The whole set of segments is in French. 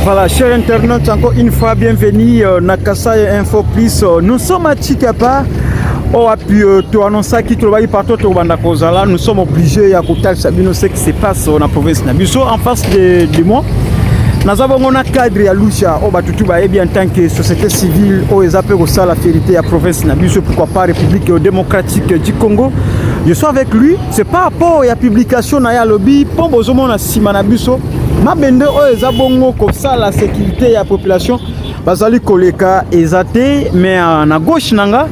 Voilà, chers internautes, encore une fois, bienvenue à Kasaï Info Plus. Nous sommes à Chikapa. On a pu te annoncer qui travaille partout au Bandakozala. Nous sommes obligés à écouter ce qui se passe dans la province Nabiso. En face de moi, nous avons un cadre à Lucha. On va tout bien en tant que société civile. On est appelé au la vérité à la province Nabiso. Pourquoi pas République démocratique du Congo. Je suis avec lui. C'est par rapport à la publication de la lobby. Pour besoin de Simanabiso. Ma bende oyo bongo comme ça la sécurité de la population bazali koleka ezate mais na gauche nanga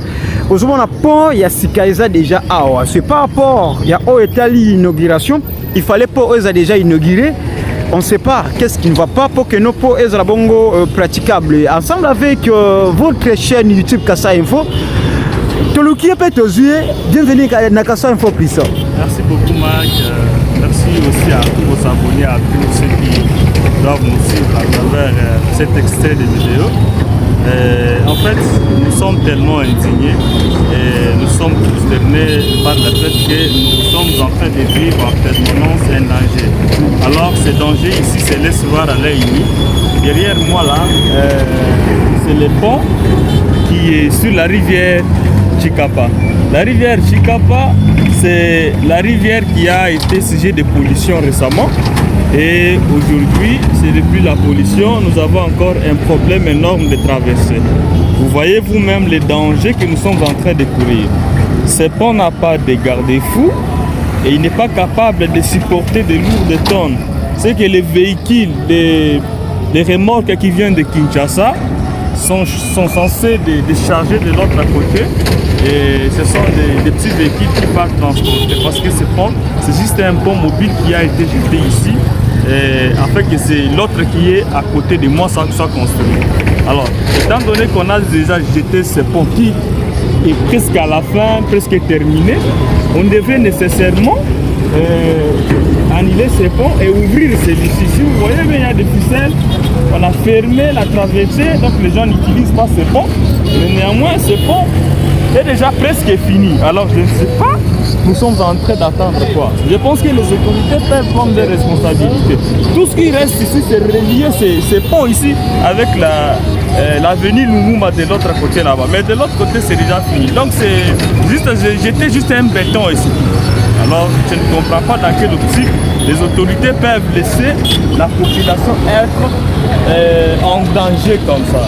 ozomona pont ya sika eza déjà awa c'est par rapport ya o etali inauguration il fallait pour eux déjà inauguré on ne sait pas qu'est-ce qui ne va pas pour que nos ponts ezala bongo praticable ensemble avec votre chaîne YouTube Kassa Info toluki peut ozuer bienvenue na Kassa Info Plus. Merci beaucoup Marc. Merci aussi à tous vos abonnés, à tous ceux qui doivent nous suivre à travers cet extrait de vidéo. En fait, nous sommes tellement indignés et nous sommes consternés par le fait que nous sommes en train de vivre en permanence un danger. Alors ce danger ici se laisse voir à l'œil nu. Derrière moi là, c'est le pont qui est sur la rivière Chikapa. La rivière Chikapa, c'est la rivière qui a été sujet de pollution récemment. Et aujourd'hui, c'est depuis la pollution, nous avons encore un problème énorme de traversée. Vous voyez vous-même les dangers que nous sommes en train de courir. Ce pont n'a pas de garde-fous et il n'est pas capable de supporter de lourdes tonnes. C'est que les véhicules, les remorques qui viennent de Kinshasa, sont censés décharger de l'autre côté et ce sont des petits véhicules qui partent transporter parce que ce pont c'est juste un pont mobile qui a été jeté ici afin que c'est l'autre qui est à côté de moi soit construit. Alors étant donné qu'on a déjà jeté ce pont qui est presque à la fin, presque terminé, on devait nécessairement annuler ce pont et ouvrir celui-ci. Si vous voyez, il y a des ficelles, on a fermé la traversée, donc les gens n'utilisent pas ce pont. Mais néanmoins, ce pont est déjà presque fini. Alors je ne sais pas, nous sommes en train d'attendre quoi. Je pense que les autorités peuvent prendre des responsabilités. Tout ce qui reste ici, c'est relier ces ponts ici avec l'avenue Lumumba de l'autre côté là-bas. Mais de l'autre côté, c'est déjà fini. Donc c'est juste, j'étais juste un béton ici. Alors je ne comprends pas dans quelle optique les autorités peuvent laisser la population être en danger comme ça.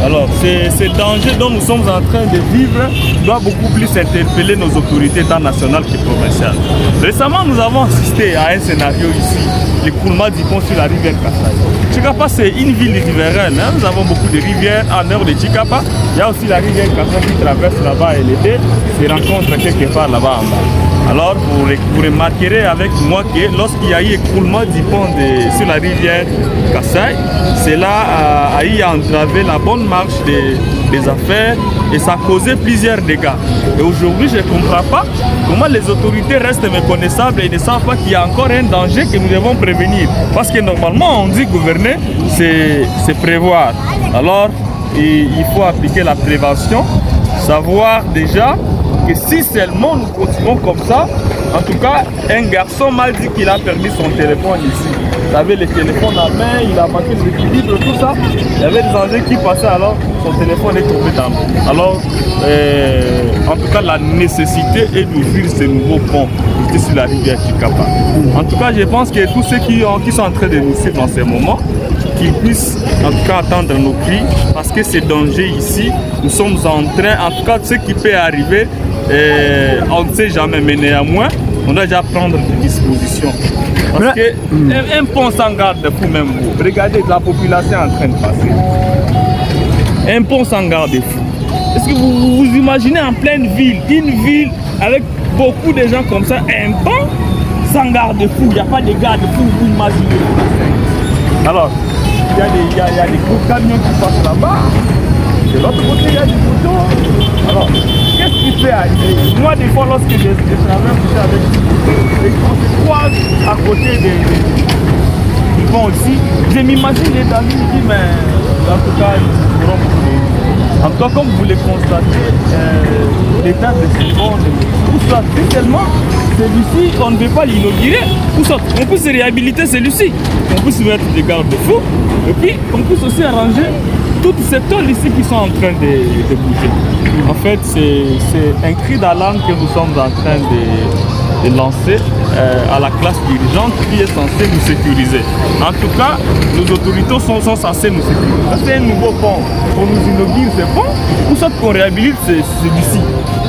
Alors ce danger dont nous sommes en train de vivre doit beaucoup plus interpeller nos autorités tant nationales que provinciales. Récemment nous avons assisté à un scénario ici, l'écoulement du pont sur la rivière Kasaï. Chikapa c'est une ville riveraine, hein? Nous avons beaucoup de rivières en nord de Chikapa. Il y a aussi la rivière Kasaï qui traverse là-bas et l'été se rencontre quelque part là-bas en bas. Alors vous remarquerez avec moi que lorsqu'il y a eu écroulement du pont sur la rivière Kasaï, cela a entravé la bonne marche des affaires et ça a causé plusieurs dégâts. Et aujourd'hui je ne comprends pas comment les autorités restent méconnaissables et ne savent pas qu'il y a encore un danger que nous devons prévenir. Parce que normalement on dit gouverner, c'est prévoir. Alors il faut appliquer la prévention, savoir déjà que si seulement nous continuons comme ça, en tout cas, un garçon m'a dit qu'il a perdu son téléphone ici. Il avait le téléphone à main, il a manqué l'équilibre, tout ça. Il y avait des engins qui passaient, alors son téléphone est tombé dans l'eau. Alors, en tout cas, la nécessité est d'ouvrir ce nouveau pont ici sur la rivière Chikapa. En tout cas, je pense que tous ceux qui sont en train de nous suivre dans ces moments, qu'ils puissent en tout cas attendre nos cris, parce que ces dangers ici, nous sommes en train, en tout cas, ce qui peut arriver, on ne sait jamais, mais néanmoins, on doit déjà prendre des dispositions. Parce qu'un pont sans garde-fou, même vous, regardez la population en train de passer. Un pont sans garde-fou. Est-ce que vous vous imaginez en pleine ville, une ville avec beaucoup de gens comme ça, un pont sans garde-fou, il n'y a pas de garde-fou, vous imaginez. Alors, il y a des gros camions qui passent là-bas. De l'autre côté, il y a des motos. Alors, qu'est-ce qui peut arriver? Moi, des fois, lorsque je traverse avec les gens se croisent à côté du pont aussi, je m'imagine les amis qui disent, mais en tout cas, ils seront beaucoup. En tout cas, comme vous le constatez, l'état de ce pont, tout ça, tellement celui-ci, on ne veut pas l'inaugurer. Tout ça, on peut se réhabiliter celui-ci, on peut se mettre des garde-fous, et puis on peut aussi arranger toutes ces tôles ici qui sont en train de bouger. En fait, c'est un cri d'alarme que nous sommes en train de lancer à la classe dirigeante qui est censée nous sécuriser. En tout cas, nos autorités sont censées nous sécuriser. C'est un nouveau pont. On nous inaugure ce pont, ou soit qu'on réhabilite celui-ci.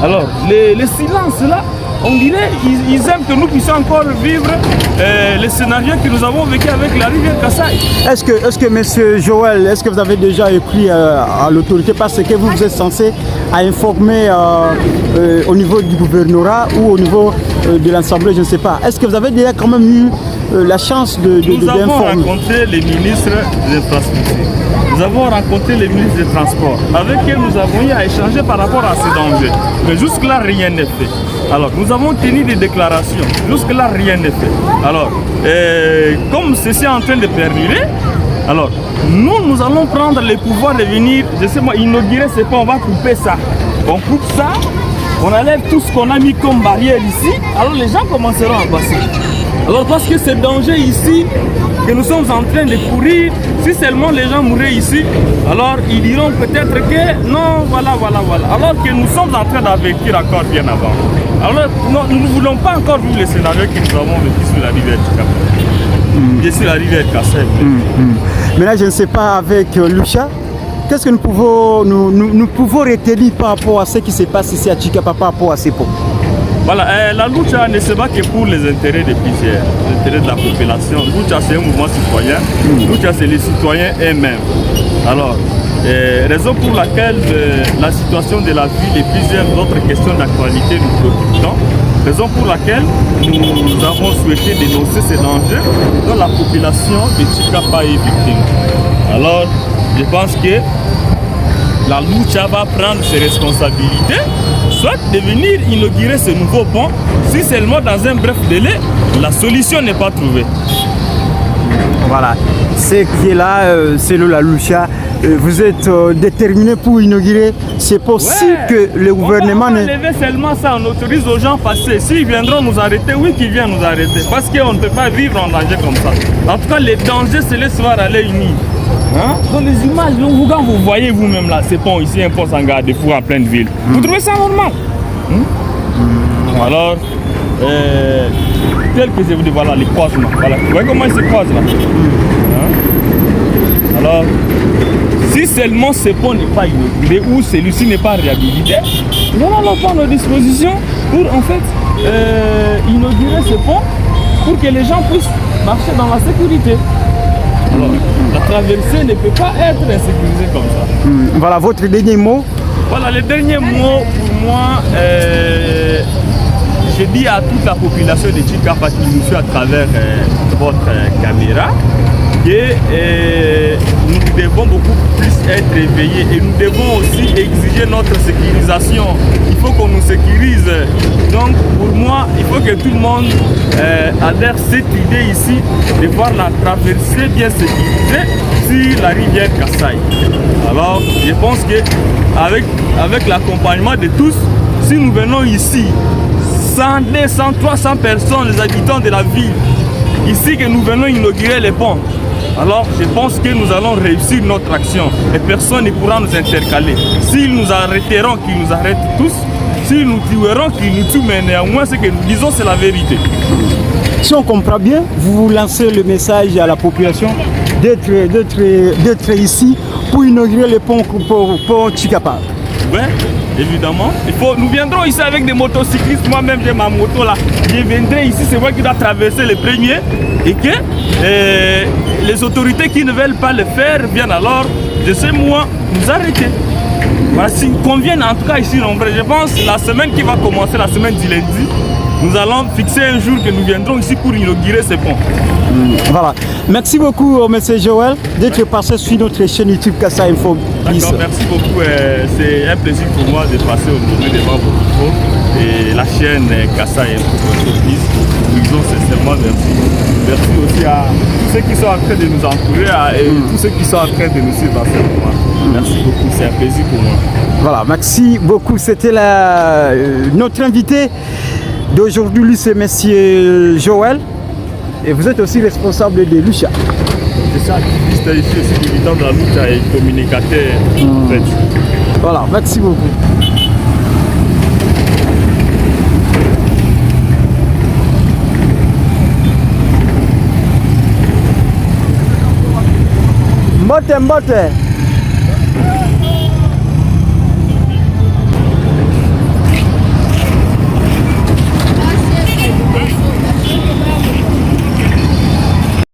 Alors, le silence là, on dirait ils aiment que nous puissions encore vivre les scénarios que nous avons vécu avec la rivière Kassai. Est-ce que monsieur Joël, est-ce que vous avez déjà écrit à l'autorité, parce que vous êtes censé informer au niveau du gouvernorat ou au niveau de l'Assemblée, je ne sais pas. Est-ce que vous avez déjà quand même eu la chance d'informer? Nous avons rencontré les ministres des infrastructures. Nous avons rencontré les ministres des Transports, avec qui nous avons eu à échanger par rapport à ces dangers. Mais jusque-là, rien n'est fait. Alors, nous avons tenu des déclarations. Jusque-là, rien n'est fait. Alors, comme ceci est en train de perdurer, alors, nous allons prendre les pouvoirs de venir, je sais moi, inaugurer ce pont, on va couper ça. On coupe ça, on enlève tout ce qu'on a mis comme barrière ici, alors les gens commenceront à passer. Alors, parce que ce danger ici, que nous sommes en train de courir, si seulement les gens mouraient ici, alors ils diront peut-être que non, voilà. Alors que nous sommes en train d'avertir encore bien avant. Alors, nous ne voulons pas encore vivre le scénario que nous avons vécu sur la rivière Chikapa. Et sur la rivière Kassai. Maintenant, je ne sais pas, avec Lucha, qu'est-ce que nous pouvons retenir par rapport à ce qui se passe ici à Chikapa par rapport à ces ponts? Voilà, la lucha ne se bat que pour les intérêts des plusieurs, les intérêts de la population. Lucha, c'est un mouvement citoyen. Lucha, c'est les citoyens eux-mêmes. Alors, raison pour laquelle la situation de la ville et plusieurs autres questions d'actualité nous préoccupent tant. Raison pour laquelle nous avons souhaité dénoncer ces dangers dont la population de Chikapa est victime. Alors, je pense que la lucha va prendre ses responsabilités, soit de venir inaugurer ce nouveau pont, si seulement dans un bref délai, la solution n'est pas trouvée. Voilà, ce qui est là, c'est la lucha. Vous êtes déterminé pour inaugurer, c'est possible que le gouvernement... On va enlever seulement ça, on autorise aux gens à passer. S'ils viendront nous arrêter, oui qu'ils viennent nous arrêter, parce qu'on ne peut pas vivre en danger comme ça. En tout cas, les dangers, c'est les soirs à l'œil nu. Hein? Dans les images, quand vous voyez vous-même là, c'est pont ici, un pont sans garde-fou en pleine ville. Vous trouvez ça normal? Alors, tel que je vous dis, voilà les croisements. Voilà. Vous voyez comment ils se croisent là? Alors, si seulement ce pont n'est pas inauguré ou celui-ci n'est pas réhabilité, nous allons prendre nos dispositions pour en fait inaugurer ce pont pour que les gens puissent marcher dans la sécurité. Alors, la traversée ne peut pas être insécurisée comme ça. Voilà, votre dernier mot? Voilà, le dernier mot pour moi, je dis à toute la population de Chikapa qui nous suit à travers votre caméra que nous devons beaucoup plus être éveillés et nous devons aussi exiger notre sécurisation. Il faut qu'on nous sécurise. Donc pour moi, il faut que tout le monde adhère cette idée ici de voir la traversée bien sécurisée sur la rivière Kassai. Alors je pense que avec l'accompagnement de tous, si nous venons ici, 100, 200, 300 personnes, les habitants de la ville, ici que nous venons inaugurer les ponts, alors je pense que nous allons réussir notre action et personne ne pourra nous intercaler. S'ils nous arrêteront, qu'ils nous arrêtent tous, s'ils nous tueront, qu'ils nous tuent, mais néanmoins ce que nous disons c'est la vérité. Si on comprend bien, vous lancez le message à la population d'être ici pour inaugurer le pont pour Chikapa. Oui, évidemment. Nous viendrons ici avec des motocyclistes. Moi-même, j'ai ma moto là. Je viendrai ici, c'est moi qui dois traverser le premier. Et que les autorités qui ne veulent pas le faire viennent alors, de ce mois, nous arrêter. Voilà, s'ils conviennent en tout cas ici, nombreux. Je pense la semaine qui va commencer, la semaine du lundi, nous allons fixer un jour que nous viendrons ici pour inaugurer ce pont. Voilà. Merci beaucoup, M. Joël, d'être passé sur notre chaîne YouTube Kassa Info. D'accord, merci beaucoup. C'est un plaisir pour moi de passer aujourd'hui devant vos micros et la chaîne Kassa Info. Nous sincèrement merci. Merci aussi à tous ceux qui sont en train de nous entourer et tous ceux qui sont en train de nous suivre dans ce moment. Merci beaucoup, c'est un plaisir pour moi. Voilà, merci beaucoup. C'était notre invité d'aujourd'hui, c'est M. Joël. Et vous êtes aussi responsable de Lucha. Je suis activiste ici aussi, militant dans la lutte et communicateur. En fait. Voilà, merci beaucoup. Mbote.